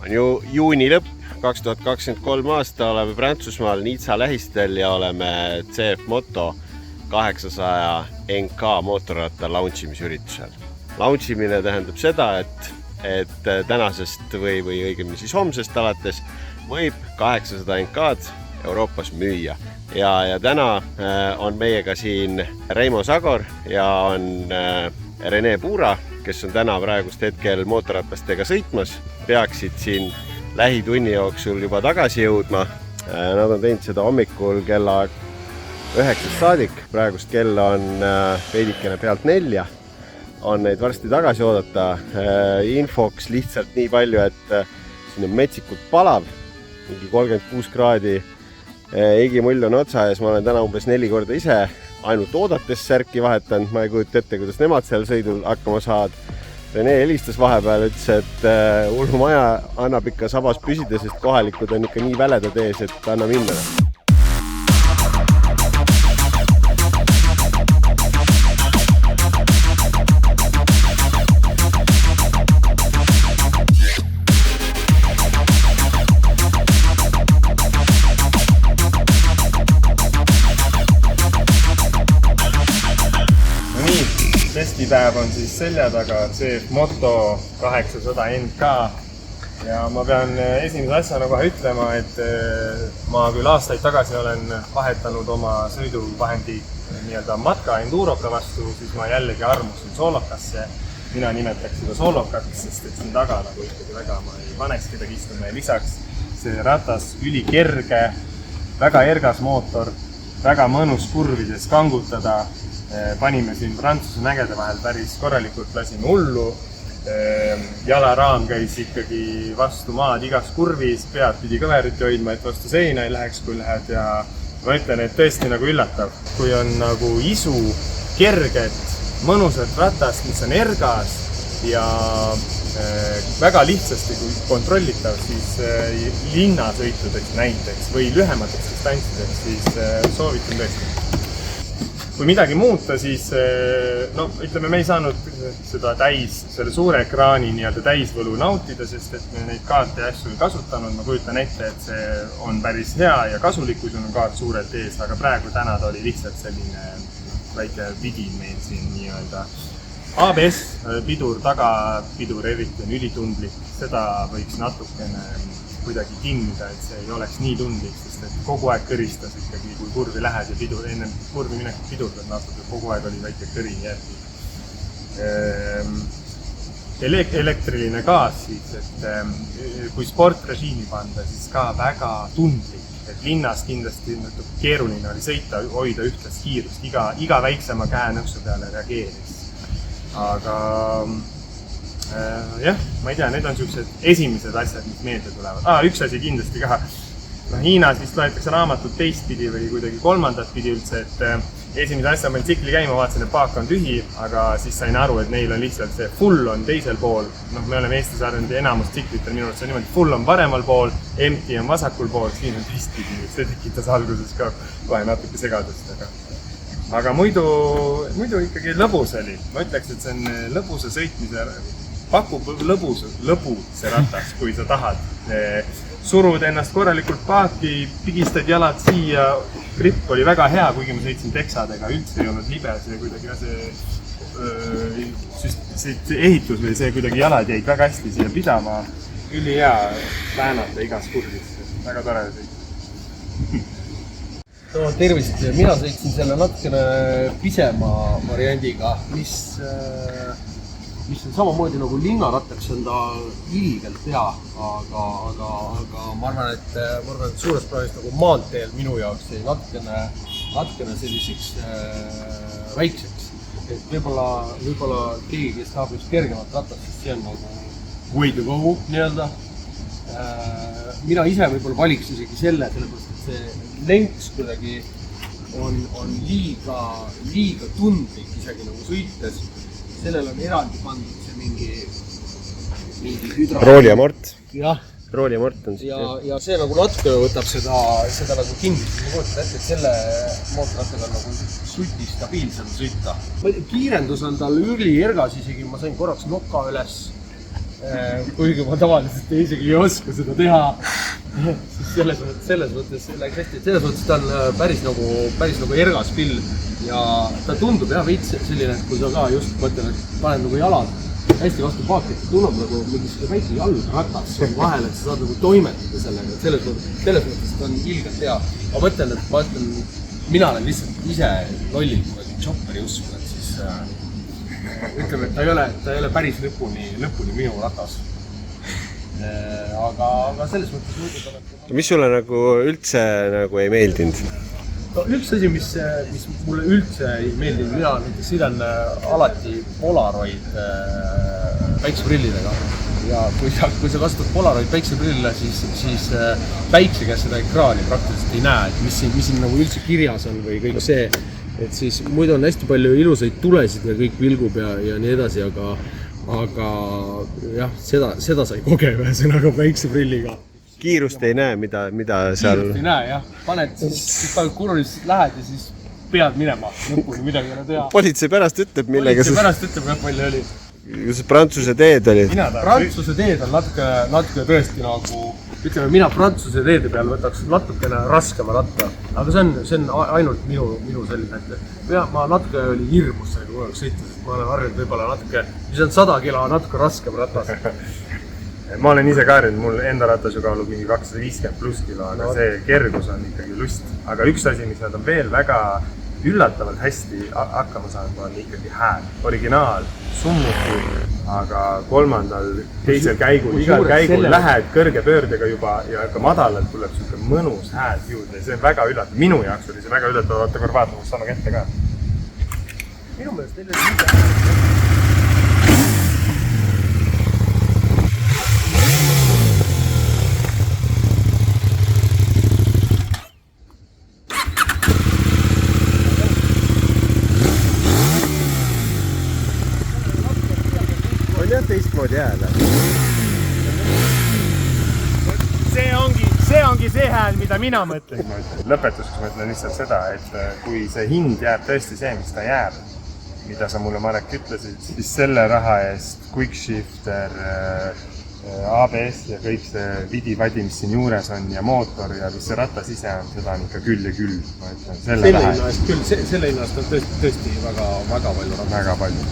On juuni lõpp 2023 aasta, oleme Prantsusmaal Nizza lähistel ja oleme CF Moto 800 NK mootorratta launchimisüritusel. Launchimine tähendab seda, et tänasest või õigemini siis homsest alates võib 800 NK-d Euroopas müüa. Ja täna on meiega siin Reimo Sagor ja on Rene Puura, kes on täna praegust hetkel mootorratastega sõitmas. Peaksid siin lähitunni jooksul juba tagasi jõudma. Nad on teinud seda hommikul kella 9 saadik. Praegust kell on veidikene pealt 4. On neid varsti tagasi oodata. Infoks lihtsalt nii palju, et siin on metsikult palav, mingi 36 kraadi. Igimull on otsa ees, ma olen täna umbes 4 korda ise ainult oodates särki vahetanud. Ma ei kujuta ette, kuidas nemad seal sõidul hakkama saad. Rene helistas vahepeal, ütles, et ullumaja annab ikka sabas püsida, sest kohalikud on ikka nii väledad ees, et anna minna. Testipäev on siis selja taga, CF Moto 800 NK ja ma pean esimese asjana kohe ütlema, et ma küll aastaid tagasi olen vahetanud oma sõiduvahendi nii-öelda matka enduroka vastu, siis ma jällegi armusin soolokasse. Mina nimetaks seda soolokaks, sest et siin taga nagu ikkagi väga ma ei paneks kedagi istuma ja lisaks see ratas ülikerge, väga ergas mootor, väga mõnus kurvides kangutada. Panime siin Prantsuse mägede vahel päris korralikult, lasime hullu. Jalaraam käis ikkagi vastu maad igas kurvis, pead pidi kõveriti hoidma, et vastu seina ei läheks, kui lähed. Ja ma ütlen, et tõesti nagu üllatav, kui on nagu isu kerget, mõnusat ratast, mis on ergas ja väga lihtsasti kontrollitav, siis linnasõitudeks näiteks või lühemateks distantsideks, siis soovitan tõesti. Kui midagi muuta, siis no, ütleme, me ei saanud seda selle suure ekraani nii-öelda täisvõlu nautida, sest et me neid kaarte ja asju ei kasutanud. Ma kujutan ette, et see on päris hea ja kasulik, kui sul on kaart suurelt ees, aga praegu täna ta oli lihtsalt selline väike vidin meil siin nii-öelda. ABS pidur, tagapidur eriti on ülitundlik, seda võiks natukene kuidagi timmida, et see ei oleks nii tundlik, sest et kogu aeg kõristas ikkagi, kui kurvi lähed ja pidur, enne kurvi minekut pidurdad natuke, kogu aeg oli väike kõrin järgi. Elektriline gaas siis, et kui sportrežiimi panda, siis ka väga tundlik, et linnas kindlasti keeruline oli sõita, hoida ühtlast kiirust, iga väiksema käenõksu peale reageeris. Aga jah, ma ei tea, need on sellised esimesed asjad, mis meelde tulevad. Üks asi kindlasti ka. Hiinas vist loetakse raamatut teistpidi või kuidagi kolmandat pidi üldse, et esimese asja ma tsikli käima vaatasin, et paak on tühi, aga siis sain aru, et neil on lihtsalt see full on teisel pool. Me oleme Eestis arvanud enamus tsiklitel, minu arust see on niimoodi, full on paremal pool, empty on vasakul pool, siin on teistpidi. See tekitas alguses ka kohe natuke segadust. Aga muidu ikkagi lõbus oli. Ma ütleks, et see on lõbusa sõitmise pakub lõbu see ratas, kui sa tahad. Surud ennast korralikult paaki, pigistad jalad siia. Gripp oli väga hea, kuigi ma sõitsin teksadega, üldse ei olnud libe. See kuidagi see ehitus või see kuidagi jalad jäid väga hästi siia pidama. Üli hea väänata igas kurvis. Väga tore sõit. No, tervist, mina sõitsin selle natukene pisema variandiga, mis on samamoodi nagu linnarattaks on ta ilgelt hea, aga ma arvan, et suures plaanis nagu maanteel minu jaoks jäi natukene selliseks väikseks. Et võib-olla keegi, kes tahab just kergemat ratast, siis see on nagu way to go nii-öelda. Mina ise võib-olla valiks isegi sellepärast, et see lenks kuidagi on liiga tundlik isegi nagu sõites. Sellel on eraldi pandud see mingi hüdra. Rooliamort. Jah. Rooliamort on siis. Ja see nagu natuke võtab seda nagu kindlust. Ma kujutan ette, et selle mootorrattaga on nagu suti stabiilsem sõita. Kiirendus on tal üli ergas isegi, ma sain korraks noka üles. kuigi ma tavaliselt isegi ei oska seda teha. Siis selles mõttes läks hästi, et selles mõttes ta on päris nagu ergas pill ja ta tundub jah veits selline, kui sa ka just mõtlen, et paned nagu jalad hästi vastu paaki, et tunneb nagu mingi väike jalgratas vahel, et sa saad nagu toimetada sellega, selles mõttes ta on ilgelt hea. Ma mõtlen, mina olen lihtsalt ise lollid, kui olen chopperi usku, et siis ütleme, et ta ei ole päris lõpuni minu ratas. Aga selles mõttes muidu mis sulle nagu üldse nagu ei meeldinud? No, üks asi, mis mulle üldse ei meeldinud, mina näiteks sõidan alati Polaroid päikseprillidega. Ja kui sa kasutad Polaroid päikseprillile, siis päikse käes seda ekraani praktiliselt ei näe, et mis siin nagu üldse kirjas on või kõik see. Et siis muidu on hästi palju ilusaid tulesid ja kõik vilgub ja nii edasi, aga jah, seda sai koge ühesõnaga päikseprilliga. Kiirust ei näe, mida seal... Kiirust ei näe, jah. Paned, siis kurulist lähed ja siis pead minema lõpuni midagi ei ole teha. Politsei pärast ütleb, millega... Politsei pärast ütleb, jah, palju oli. Prantsuse teed oli. Prantsuse teed on natuke tõesti nagu... Ütleme, mina Prantsuse teede peal võtaks natukene raskema ratta, aga see on ainult minu selline, et ma natuke oli hirmus sellega kunagi sõita, sest ma olen harjunud võib-olla natuke, mis on 100 kilo, natuke raskem ratas. Ma olen ise ka harjunud, mul enda ratas ju kaalub mingi 250 pluss kilo, aga see kergus on ikkagi lust. Aga üks asi, mis nad on veel väga üllatavalt hästi hakkama saanud, on ikkagi hääl. Originaal, summuti, aga teisel käigul, igal käigul lähed kõrge pöördega juba ja ka madalalt tuleb selline mõnus hääl juurde. See on väga üllatav. Minu jaoks oli see väga üllatav, vaata kord vaatama sama kätte ka. Minu meelest teil oli ise... teistmoodi hääl. See ongi see hääl, mida mina mõtlen. Lõpetuseks mõtlen lihtsalt seda, et kui see hind jääb tõesti see, mis ta jääb, mida sa mulle, Marek, ütlesid, siis selle raha eest Quickshifter, ABS ja kõik see vidi-vadi, mis siin juures on ja mootor ja mis see ratas ise on, seda on ikka küll ja küll. Selle hinnast on tõesti väga palju ratas. Väga palju.